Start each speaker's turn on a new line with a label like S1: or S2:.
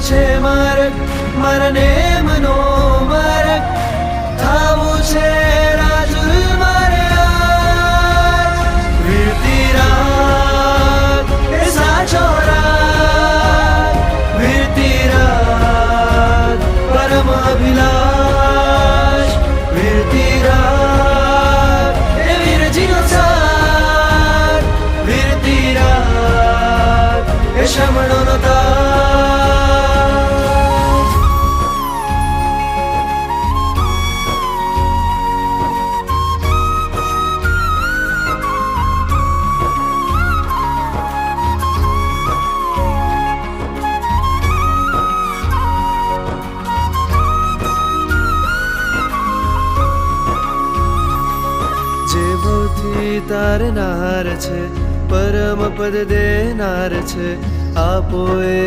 S1: છે માર્ગ મરને મનો માર્ગ થાવું છે રાજુલ મારે આજ વીરતી રાગ એ સાચો રાગ વીરતી રાગ પરમ અભિલાષ વીરતી રાગ એ વીરજીનો સાથ વીરતી રાગ એ શમણોનો તાજ તારનાર છે પરમ પદ દેનાર છે આપો એ